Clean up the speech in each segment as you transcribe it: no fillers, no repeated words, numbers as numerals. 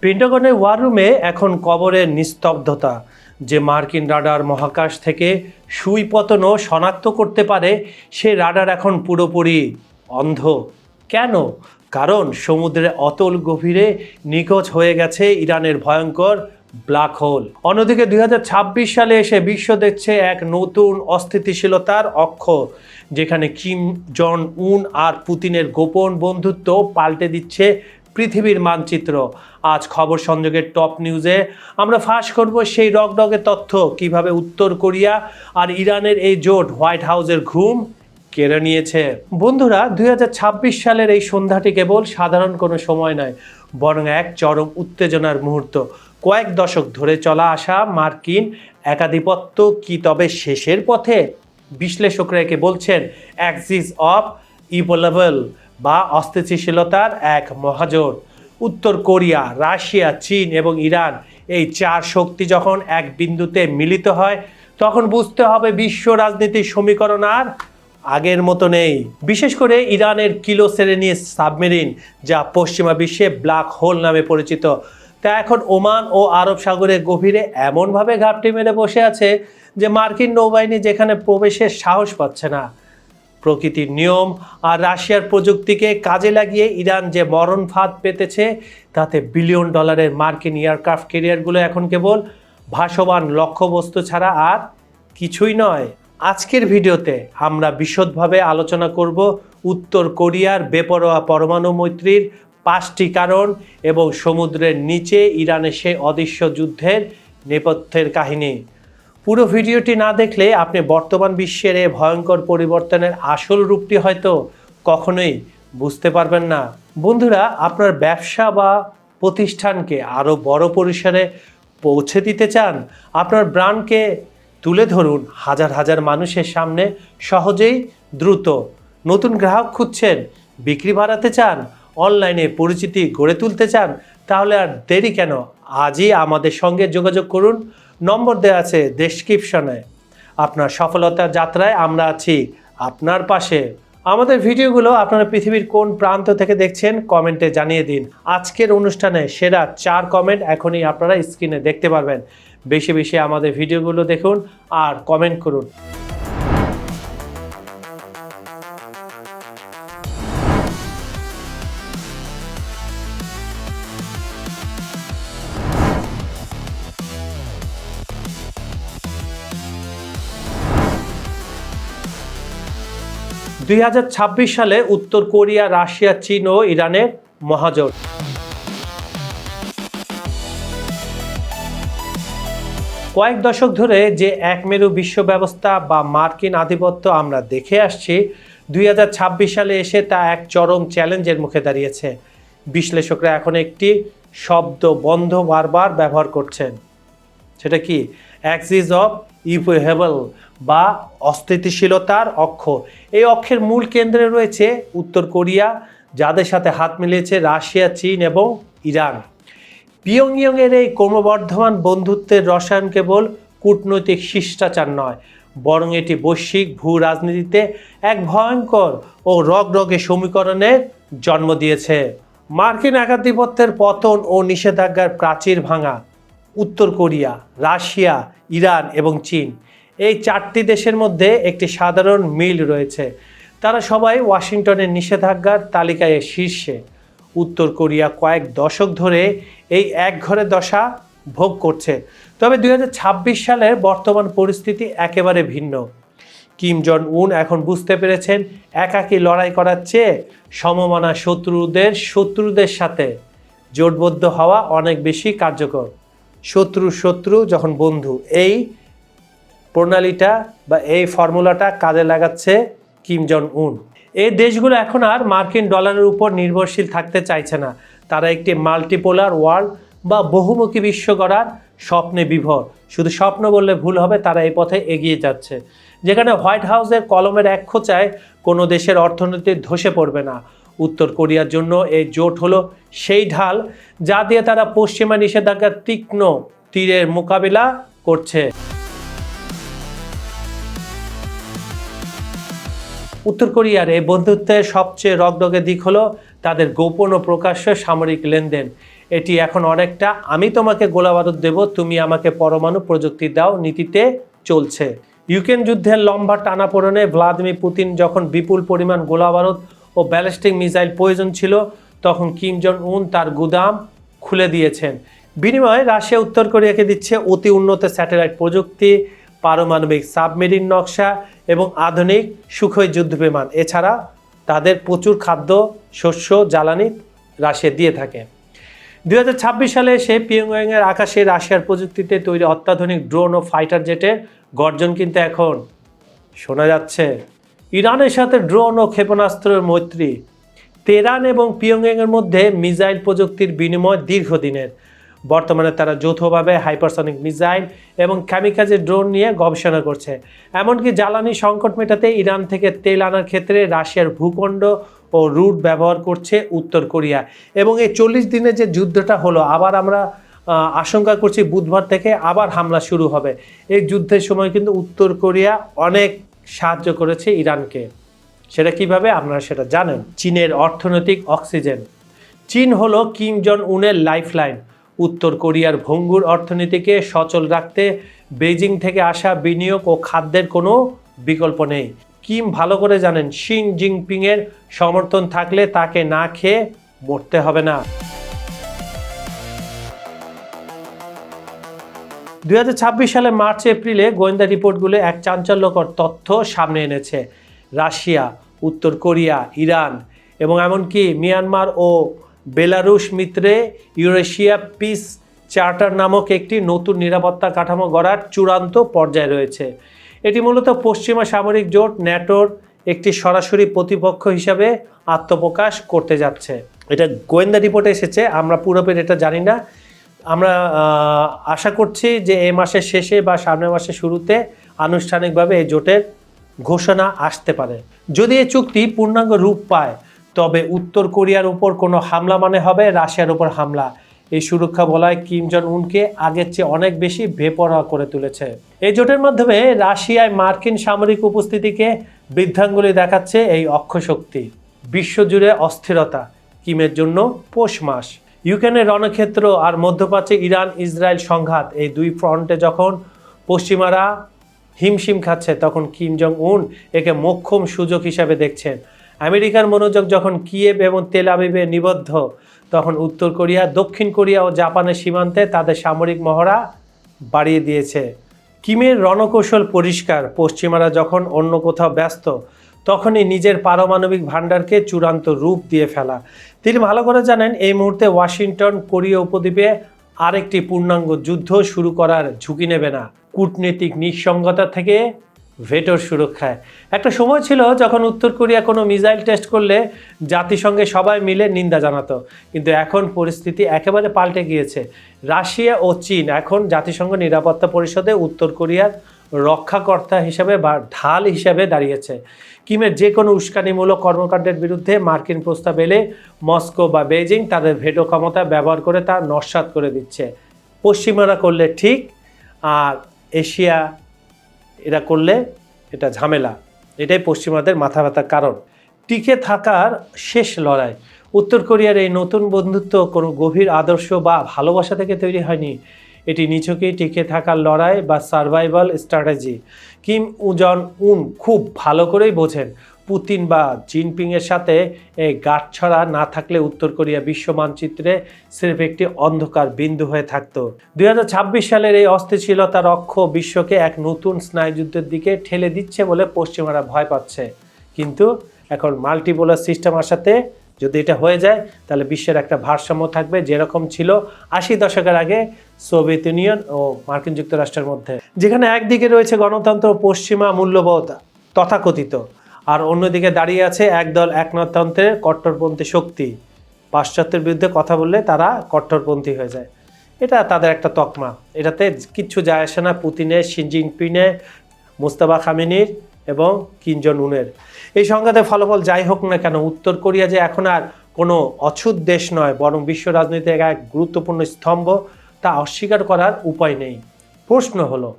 পেন্টাগনের war রুমে এখন কবরের নিস্তব্ধতা। যে মার্কিন রাডার মহাকাশ থেকে সুই পতনও শনাক্ত করতে পারে, সে রাডার এখন পুরোপুরি অন্ধ। কেন? কারণ সমুদ্রের অতল গভীরে নিখোঁজ হয়ে গেছে ইরানের ভয়ঙ্কর ব্ল্যাক হোল। অন্যদিকে 2026 সালে এসে বিশ্ব দেখছে এক নতুন অস্থিতিশীলতার অক্ষ, যেখানে কিম জন উন আর পুতিনের গোপন বন্ধুত্ব পাল্টে দিচ্ছে পৃথিবীর মানচিত্র। আজ খবর সংযোগের টপ নিউজে আমরা ফাঁস করব সেই রগরগে তথ্য, কিভাবে উত্তর কোরিয়া আর ইরানের এই জোট হোয়াইট হাউসের ঘুম কেড়ে নিয়েছে। বন্ধুরা, 2026 সালের এই সন্ধ্যাটি কেবল সাধারণ কোনো সময় নয়, বরং এক চরম উত্তেজনার মুহূর্ত। কয়েক দশক ধরে চলা আসা মার্কিন একাধিপত্য কি তবে শেষের পথে? বিশ্লেষকরা একে বলছেন অ্যাক্সিস অফ ইভোলেবল বা অস্থিতিশীলতার এক মহাজোট। উত্তর কোরিয়া, রাশিয়া, চীন এবং ইরান, এই চার শক্তি যখন এক বিন্দুতে মিলিত হয়, তখন বুঝতে হবে বিশ্ব রাজনীতির সমীকরণ আর আগের মতো নেই। বিশেষ করে ইরানের কিলো সেরেনিয়াস সাবমেরিন, যা পশ্চিমা বিশ্বে ব্ল্যাক হোল নামে পরিচিত, তা এখন ওমান ও আরব সাগরের গভীরে এমনভাবে ঘাপটি মেরে বসে আছে যে মার্কিন নৌবাহিনী যেখানে প্রবেশের সাহস পাচ্ছে না। প্রকৃতির নিয়ম আর রাশিয়ার প্রযুক্তিকে কাজে লাগিয়ে ইরান যে মরণ ফাঁদ পেতেছে, তাতে বিলিয়ন ডলারের মার্কিন এয়ারক্রাফট ক্যারিয়ারগুলো এখন কেবল ভাসমান লক্ষ্যবস্তু ছাড়া আর কিছুই নয়। আজকের ভিডিওতে আমরা বিশদভাবে আলোচনা করব উত্তর কোরিয়ার বেপরোয়া পরমাণু মৈত্রীর 5টি কারণ এবং সমুদ্রের নিচে ইরানের সেই অদৃশ্য যুদ্ধের নেপথ্যের কাহিনী। পুরো ভিডিওটি না দেখলে আপনি বর্তমান বিশ্বের এই ভয়ঙ্কর পরিবর্তনের আসল রূপটি হয়তো কখনোই বুঝতে পারবেন না। বন্ধুরা, আপনার ব্যবসা বা প্রতিষ্ঠানকে আরও বড় পরিসরে পৌঁছে দিতে চান? আপনার ব্র্যান্ডকে তুলে ধরুন হাজার হাজার মানুষের সামনে সহজেই, দ্রুত। নতুন গ্রাহক খুঁজছেন? বিক্রি বাড়াতে চান? অনলাইনে পরিচিতি গড়ে তুলতে চান? তাহলে আর দেরি কেন? আজই আমাদের সঙ্গে যোগাযোগ করুন। নম্বর দেওয়া আছে ডেসক্রিপশনে। আপনার সফলতার যাত্রায় আমরা আছি আপনার পাশে। আমাদের ভিডিওগুলো আপনারা পৃথিবীর কোন প্রান্ত থেকে দেখছেন কমেন্টে জানিয়ে দিন। আজকের অনুষ্ঠানে সেরা 4 কমেন্ট এখনই আপনারা স্ক্রিনে দেখতে পারবেন। বেশি বেশি আমাদের ভিডিওগুলো দেখুন আর কমেন্ট করুন। (2026) সালে উত্তর কোরিয়া, রাশিয়া, চীন ও ইরানের মহাজোট। কয়েক দশক ধরে যে একমেরু বিশ্ব ব্যবস্থা বা মার্কিন আধিপত্য আমরা দেখে আসছি, 2026 সালে এসে তা এক চরম চ্যালেঞ্জের মুখে দাঁড়িয়েছে। বিশ্লেষকরা এখন একটি শব্দ বন্ধ বারবার ব্যবহার করছেন, সেটা কি? অ্যাক্সিস অফ ইভোলেবল বা অস্থিতিশীলতার অক্ষ। এই অক্ষের মূল কেন্দ্রে রয়েছে উত্তর কোরিয়া, যাদের সাথে হাত মিলিয়েছে রাশিয়া, চীন এবং ইরান। পিয়ংইয়ংয়ের এই ক্রমবর্ধমান বন্ধুত্বের রসায়ন কেবল কূটনৈতিক শিষ্টাচার নয়, বরং এটি বৈশ্বিক ভূ রাজনীতিতে এক ভয়ঙ্কর ও রগরগে সমীকরণের জন্ম দিয়েছে। মার্কিন একাধিপত্যের পতন ও নিষেধাজ্ঞার প্রাচীর ভাঙা। উত্তর কোরিয়া, রাশিয়া, ইরান এবং চীন, এই 4টি দেশের মধ্যে একটি সাধারণ মিল রয়েছে। তারা সবাই ওয়াশিংটনের নিষেধাজ্ঞার তালিকায় শীর্ষে। উত্তর কোরিয়া কয়েক দশক ধরে এই একঘরে দশা ভোগ করছে। তবে 2026 সালের বর্তমান পরিস্থিতি একেবারে ভিন্ন। কিম জন উন এখন বুঝতে পেরেছেন একাকী লড়াই করার চেয়ে সমমনা শত্রুদের সাথে জোটবদ্ধ হওয়া অনেক বেশি কার্যকর। শত্রু যখন বন্ধু, এই প্রণালীটা বা এই ফর্মুলাটা কাজে লাগাচ্ছে কিম জন উন। এই দেশগুলো এখন আর মার্কিন ডলারের উপর নির্ভরশীল থাকতে চাইছে না। তারা একটি মাল্টিপোলার ওয়ার্ল্ড বা বহুমুখী বিশ্ব গড়ার স্বপ্নে বিভোর। শুধু স্বপ্ন বললে ভুল হবে, তারা এই পথে এগিয়ে যাচ্ছে, যেখানে হোয়াইট হাউসের কলমের এক খোঁচায় কোনো দেশের অর্থনীতি ধসে পড়বে না। উত্তর কোরিয়ার জন্য এই জোট হলো সেই ঢাল যা দিয়ে তারা পশ্চিমা নিষেধাজ্ঞার তীক্ষ্ণ তীরের মোকাবিলা করছে। উত্তর কোরিয়ার এই বন্ধুত্বের সবচেয়ে রগরগে দিক হলো তাদের গোপন ও প্রকাশ্য সামরিক লেনদেন। এটি এখন অনেকটা আমি তোমাকে গোলাবারুদ দেব, তুমি আমাকে পরমাণু প্রযুক্তি দাও নীতিতে চলছে। ইউক্রেন যুদ্ধের লম্বা টানাপোড়েনে ভ্লাদিমির পুতিন যখন বিপুল পরিমাণ গোলাবারুদ ও ব্যালিস্টিক মিসাইল প্রয়োজন ছিল, তখন কিম জং উন তার গুদাম খুলে দিয়েছেন। বিনিময়ে রাশিয়া উত্তর কোরিয়াকে দিচ্ছে অতি উন্নত স্যাটেলাইট প্রযুক্তি, পারমাণবিক সাবমেরিন নকশা এবং আধুনিক সুখোই যুদ্ধবিমান। এছাড়া তাদের প্রচুর খাদ্য, শস্য, জ্বালানি রাশিয়া দিয়ে থাকে। 2026 সালে এসে পিয়ংইয়ংয়ের আকাশে রাশিয়ার প্রযুক্তিতে তৈরি অত্যাধুনিক ড্রোন ও ফাইটার জেটের গর্জন কিন্তু এখন শোনা যাচ্ছে। ইরানের সাথে ড্রোন ও ক্ষেপণাস্ত্রের মৈত্রী। তেহরান এবং পিয়ংইয়ংয়ের মধ্যে মিসাইল প্রযুক্তির বিনিময় দীর্ঘদিনের। বর্তমানে তারা যৌথভাবে হাইপারসনিক মিসাইল এবং কামিকাজে ড্রোন নিয়ে গবেষণা করছে। এমনকি জ্বালানি সংকট মেটাতে ইরান থেকে তেল আনার ক্ষেত্রে রাশিয়ার ভূখণ্ড ও রুট ব্যবহার করছে উত্তর কোরিয়া। এবং এই 40 দিনের যে যুদ্ধটা হলো, আবার আমরা আশঙ্কা করছি বুধবার থেকে আবার হামলা শুরু হবে। এই যুদ্ধের সময় কিন্তু উত্তর কোরিয়া অনেক সাহায্য করেছে ইরানকে। সেটা কিভাবে আপনারা সেটা জানেন। চীনের অর্থনৈতিক অক্সিজেন। চীন হলো কিম জং উনের লাইফলাইন। উত্তর কোরিয়ার ভঙ্গুর অর্থনীতিকে সচল রাখতে বেজিং থেকে আসা বিনিয়োগ ও খাদ্যের কোনো বিকল্প নেই। কিম ভালো করে জানেন শি জিনপিংয়ের সমর্থন থাকলে তাকে না খেয়ে মরতে হবে না। 2026 সালে মার্চ এপ্রিলে গোয়েন্দা রিপোর্টগুলো এক চাঞ্চল্যকর তথ্য সামনে এনেছে। রাশিয়া, উত্তর কোরিয়া, ইরান এবং এমনকি মিয়ানমার ও বেলারুশ মিত্রে ইউরেশিয়া পিস চার্টার নামক একটি নতুন নিরাপত্তা কাঠামো গড়ার চূড়ান্ত পর্যায়ে রয়েছে। এটি মূলত পশ্চিমা সামরিক জোট ন্যাটোর একটি সরাসরি প্রতিপক্ষ হিসাবে আত্মপ্রকাশ করতে যাচ্ছে। এটা গোয়েন্দা রিপোর্টে এসেছে, আমরা পুরোপুরি এটা জানি না। আমরা আশা করছি যে এই মাসের শেষে বা সামনের মাসের শুরুতে আনুষ্ঠানিকভাবে এই জোটের ঘোষণা আসতে পারে। যদি এই চুক্তি পূর্ণাঙ্গ রূপ পায়, তবে উত্তর কোরিয়ার উপর কোনো হামলা মানে হবে রাশিয়ার উপর হামলা। এই সুরক্ষা বলয় কিম জং উনকে আগের চেয়ে অনেক বেশি বেপরোয়া করে তুলেছে। এই জোটের মাধ্যমে রাশিয়ায় মার্কিন সামরিক উপস্থিতিকে বৃদ্ধাঙ্গুলি দেখাচ্ছে এই অক্ষশক্তি। বিশ্বজুড়ে অস্থিরতা, কিমের জন্য পৌষ মাস। ইউক্রেনের রণক্ষেত্র আর মধ্যপ্রাচ্যে ইরান ইসরায়েল সংঘাত, এই দুই ফ্রন্টে যখন পশ্চিমারা হিমশিম খাচ্ছে, তখন কিম জং উন একে মোক্ষম সুযোগ হিসাবে দেখছেন। আমেরিকার মনোযোগ যখন কিয়েভ এবং তেল আবিবে নিবদ্ধ, তখন উত্তর কোরিয়া, দক্ষিণ কোরিয়া ও জাপানের সীমান্তে তাদের সামরিক মহড়া বাড়িয়ে দিয়েছে। কিমের রণকৌশল পরিষ্কার, পশ্চিমারা যখন অন্য কোথাও ব্যস্ত, তখনই নিজের পারমাণবিক ভাণ্ডারকে চূড়ান্ত রূপ দিয়ে ফেলা। তিনি ভালো করে জানেন এই মুহূর্তে ওয়াশিংটন কোরিয়া উপদ্বীপে আরেকটি পূর্ণাঙ্গ যুদ্ধ শুরু করার ঝুঁকি নেবে না। কূটনীতিক নিঃসঙ্গতা থেকে ভেটোর সুরক্ষায়। একটা সময় ছিল যখন উত্তর কোরিয়া কোনো মিসাইল টেস্ট করলে জাতিসংঘে সবাই মিলে নিন্দা জানাতো, কিন্তু এখন পরিস্থিতি একেবারে পাল্টে গিয়েছে। রাশিয়া ও চীন এখন জাতিসংঘ নিরাপত্তা পরিষদে উত্তর কোরিয়ার রক্ষাকর্তা হিসাবে বা ঢাল হিসাবে দাঁড়িয়েছে। কিমের যে কোনো উস্কানিমূলক কর্মকাণ্ডের বিরুদ্ধে মার্কিন প্রস্তাব এলে মস্কো বা বেজিং তাদের ভেটো ক্ষমতা ব্যবহার করে তা নস্যাৎ করে দিচ্ছে। পশ্চিমারা করলে ঠিক, আর এশিয়া এরা করলে এটা ঝামেলা। এটাই পশ্চিমাদের মাথা ব্যথার কারণ। টিকে থাকার শেষ লড়াই। উত্তর কোরিয়ার এই নতুন বন্ধুত্ব কোনো গভীর আদর্শ বা ভালোবাসা থেকে তৈরি হয়নি। এটি নিছকই টিকে থাকার লড়াই বা সার্ভাইভাল স্ট্র্যাটেজি। কিম জং উন খুব ভালো করেই বোঝেন, পুতিন বা জিনপিংয়ের সাথে এই গাঁটছড়া না থাকলে উত্তর কোরিয়া বিশ্ব মানচিত্রে সির্ফ একটি অন্ধকার বিন্দু হয়ে থাকতো। 2026 সালের এই অস্থিতিশীলতার অক্ষ বিশ্বকে এক নতুন স্নায়ুযুদ্ধের দিকে ঠেলে দিচ্ছে বলে পশ্চিমারা ভয় পাচ্ছে। কিন্তু এখন মাল্টিপোলার সিস্টেম আসাতে যদি এটা হয়ে যায়, তাহলে বিশ্বের একটা ভারসাম্য থাকবে, যেরকম ছিল 80 দশকের আগে সোভিয়েত ইউনিয়ন ও মার্কিন যুক্তরাষ্ট্রের মধ্যে, যেখানে একদিকে রয়েছে গণতন্ত্র, পশ্চিমা মূল্যবোধ তথাকথিত, আর অন্যদিকে দাঁড়িয়ে আছে একদল একনায়কতন্ত্রের কট্টরপন্থী শক্তি। পাশ্চাত্যের বিরুদ্ধে কথা বললে তারা কট্টরপন্থী হয়ে যায়। এটা তাদের একটা তকমা, এটাতে কিচ্ছু যায় আসে না পুতিনের, শি জিনপিংয়ের, মুস্তাফা খামেনির এবং কিম জং উনের। এই সংঘাতের ফলাফল যাই হোক না কেন, উত্তর কোরিয়া যে এখন আর কোনো অছুত দেশ নয়, বরং বিশ্ব রাজনীতির এক গুরুত্বপূর্ণ স্তম্ভ, তা অস্বীকার করার উপায় নেই। প্রশ্ন হলো,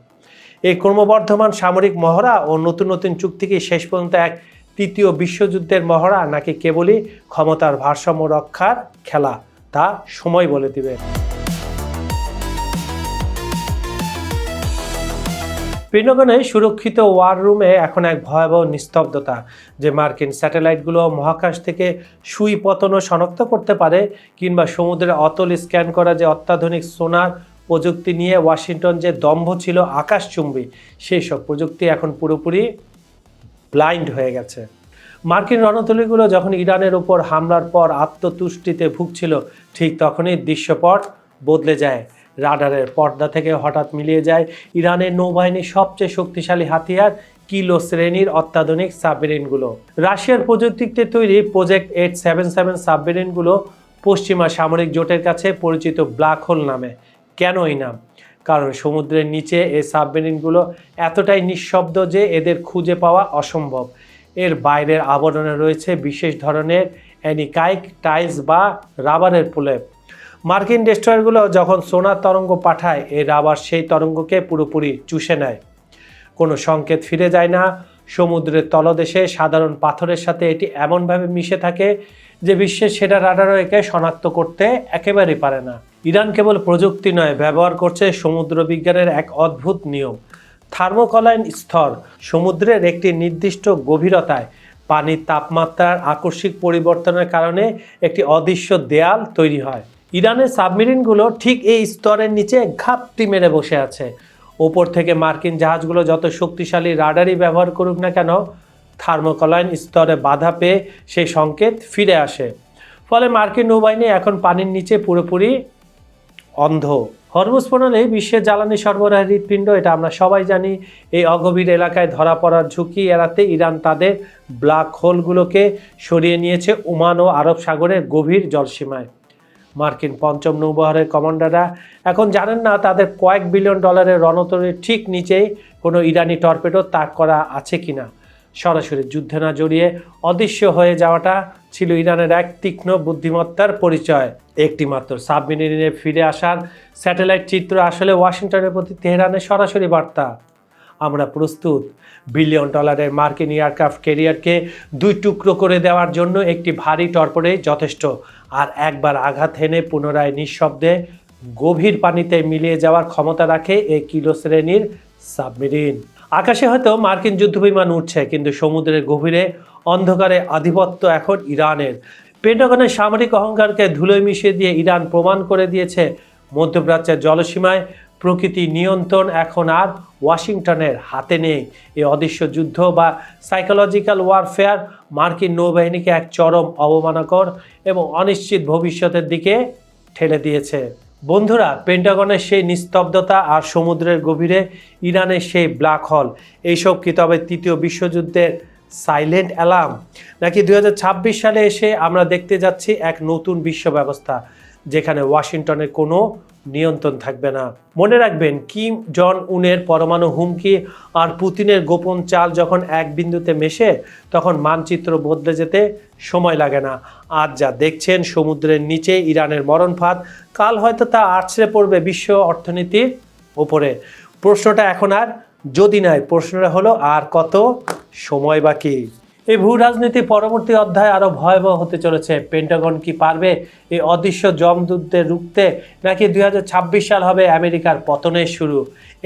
এই ক্রমবর্ধমান সামরিক মহড়া ও নতুন নতুন চুক্তি কি শেষ পর্যন্ত এক তৃতীয় বিশ্বযুদ্ধের মহড়া, নাকি কেবলই ক্ষমতার ভারসাম্য রক্ষার খেলা? তা সময় বলে দিবে। পেন্টাগনের সুরক্ষিত ওয়ার রুমে এখন এক ভয়াবহ নিস্তব্ধতা, যে মার্কিন স্যাটেলাইটগুলো মহাকাশ থেকে সুই পতনও শনাক্ত করতে পারে, কিংবা সমুদ্রের অতল স্ক্যান করা যে অত্যাধুনিক সোনার প্রযুক্তি নিয়ে ওয়াশিংটন যে দম্ভ ছিল আকাশচুম্বী, সেই সব প্রযুক্তি এখন পুরোপুরি ব্লাইন্ড হয়ে গেছে। মার্কিন রণতরীগুলো যখন ইরানের উপর হামলার পর আত্মতুষ্টিতে ভুগছিল, ঠিক তখনই দৃশ্যপট বদলে যায়। রাডারের পর্দা থেকে হঠাৎ মিলিয়ে যায় ইরানের নৌবাহিনীর সবচেয়ে শক্তিশালী হাতিয়ার কিলো শ্রেণীর অত্যাধুনিক সাবমেরিনগুলো। রাশিয়ার প্রযুক্তিতে তৈরি প্রজেক্ট 877 সাবমেরিনগুলো পশ্চিমা সামরিক জোটের কাছে পরিচিত ব্ল্যাক হোল নামে। কেন এই নাম? কারণ সমুদ্রের নিচে এই সাবমেরিনগুলো এতটাই নিঃশব্দ যে এদের খুঁজে পাওয়া অসম্ভব। এর বাইরের আবরণে রয়েছে বিশেষ ধরনের অ্যানিকাইক টাইলস বা রাবারের প্রলেপ। মার্কিন ডেস্ট্রয়ারগুলো যখন সোনার তরঙ্গ পাঠায়, এই রাবার সেই তরঙ্গকে পুরোপুরি চুষে নেয়। কোনো সংকেত ফিরে যায় না। সমুদ্রের তলদেশে সাধারণ পাথরের সাথে এটি এমনভাবে মিশে থাকে যে বিশ্বের সেরা রাডারও একে শনাক্ত করতে একেবারেই পারে না। ইরান কেবল প্রযুক্তি নয়, ব্যবহার করছে সমুদ্র বিজ্ঞানের এক অদ্ভুত নিয়ম, থার্মোকলাইন স্তর। সমুদ্রের একটি নির্দিষ্ট গভীরতায় পানির তাপমাত্রার আকস্মিক পরিবর্তনের কারণে একটি অদৃশ্য দেয়াল তৈরি হয়। ইরানের সাবমেরিনগুলো ঠিক এই স্তরের নিচে ঘাপটি মেরে বসে আছে। ওপর থেকে মার্কিন জাহাজগুলো যত শক্তিশালী রাডারই ব্যবহার করুক না কেন, থার্মোকলাইন স্তরে বাধা পেয়ে সেই সংকেত ফিরে আসে। ফলে মার্কিন নৌবাহিনী এখন পানির নিচে পুরোপুরি অন্ধ। হরমুজ প্রণালী বিশ্বের জ্বালানি সরবরাহের হৃৎপিণ্ড, এটা আমরা সবাই জানি। এই অগভীর এলাকায় ধরা পড়ার ঝুঁকি এড়াতে ইরান তাদের ব্ল্যাক হোলগুলোকে সরিয়ে নিয়েছে ওমান ও আরব সাগরের গভীর জলসীমায়। মার্কিন পঞ্চম নৌবহরের কমান্ডাররা এখন জানেন না তাদের কয়েক বিলিয়ন ডলারের রণতরীর ঠিক নিচেই কোনো ইরানি টর্পেডো তাক করা আছে কিনা। সরাসরি যুদ্ধে না জড়িয়ে অদৃশ্য হয়ে যাওয়াটা ছিল ইরানের এক তীক্ষ্ণ বুদ্ধিমত্তার পরিচয়। একটি মাত্র সাবমেরিনে ফিরে আসার স্যাটেলাইট চিত্র আসলে ওয়াশিংটনের প্রতি তেহরানের সরাসরি বার্তা। আমরা প্রস্তুত। বিলিয়ন ডলারের মার্কিন এয়ারক্রাফট ক্যারিয়ারকে দুই টুকরো করে দেওয়ার জন্য একটি ভারী টর্পেডোই যথেষ্ট। আর একবার আঘাত হেনে পুনরায় নিঃশব্দে গভীর পানিতে মিলিয়ে যাওয়ার ক্ষমতা রাখে এই কিলো শ্রেণীর সাবমেরিন। আকাশে হয়তো মার্কিন যুদ্ধবিমান উঠছে, কিন্তু সমুদ্রের গভীরে অন্ধকারে আধিপত্য এখন ইরানের। পেন্টাগনের সামরিক অহংকারকে ধুলোয় মিশিয়ে দিয়ে ইরান প্রমাণ করে দিয়েছে মধ্যপ্রাচ্যের জলসীমায় প্রকৃতি নিয়ন্ত্রণ এখন আর ওয়াশিংটনের হাতে নেই। এই অদৃশ্য যুদ্ধ বা সাইকোলজিক্যাল ওয়ারফেয়ার মার্কিন নৌবাহিনীকে এক চরম অবমাননাকর এবং অনিশ্চিত ভবিষ্যতের দিকে ঠেলে দিয়েছে। বন্ধুরা, পেন্টাগনের সেই নিস্তব্ধতা আর সমুদ্রের গভীরে ইরানের সেই ব্ল্যাক হোল, এইসব কি তবে তৃতীয় বিশ্বযুদ্ধের সাইলেন্ট অ্যালার্ম? নাকি 2026 সালে এসে আমরা দেখতে যাচ্ছি এক নতুন বিশ্ব ব্যবস্থা যেখানে ওয়াশিংটনের কোনো নিয়ন্ত্রণ থাকবে না? মনে রাখবেন, কিম জন উনের পরমাণু হুমকি আর পুতিনের গোপন চাল যখন এক বিন্দুতে মেশে, তখন মানচিত্র বদলে যেতে সময় লাগে না। আজ যা দেখছেন সমুদ্রের নিচে ইরানের মরণফাঁদ, কাল হয়তো তা আছড়ে পড়বে বিশ্ব অর্থনীতির ওপরে। প্রশ্নটা এখন আর যদি নয়, প্রশ্নটা হলো আর কত সময় বাকি। এই ভূ রাজনীতি পরবর্তী অধ্যায় আরো ভয়াবহ হতে চলেছে। পেন্টাগন কি পারবে এই অদৃশ্য যমদূতদের রুখতে, নাকি 2026 সাল হবে আমেরিকার পতনের শুরু?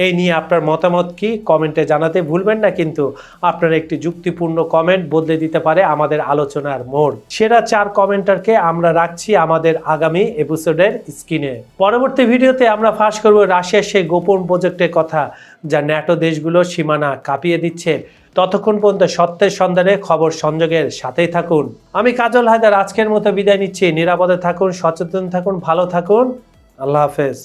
এই নিয়ে আপনার মতামত কি কমেন্টে জানাতে ভুলবেন না। কিন্তু আপনার একটি যুক্তিপূর্ণ কমেন্ট বদলে দিতে পারে আমাদের আলোচনার মোড়। সেরা 4 কমেন্টারকে আমরা রাখছি আমাদের আগামী এপিসোডের স্ক্রিনে। পরবর্তী ভিডিওতে আমরা ফাঁস করব রাশিয়ার সেই গোপন প্রজেক্টের কথা, যা ন্যাটো দেশগুলোর সীমানা কাঁপিয়ে দিচ্ছে। ততক্ষণ পর্যন্ত সত্যের সন্ধানে খবর সংযোগের সাথেই থাকুন। আমি কাজল হায়দার আজকের মতো বিদায় নিচ্ছি। নিরাপদে থাকুন, সচেতন থাকুন, ভালো থাকুন। আল্লাহ হাফেজ।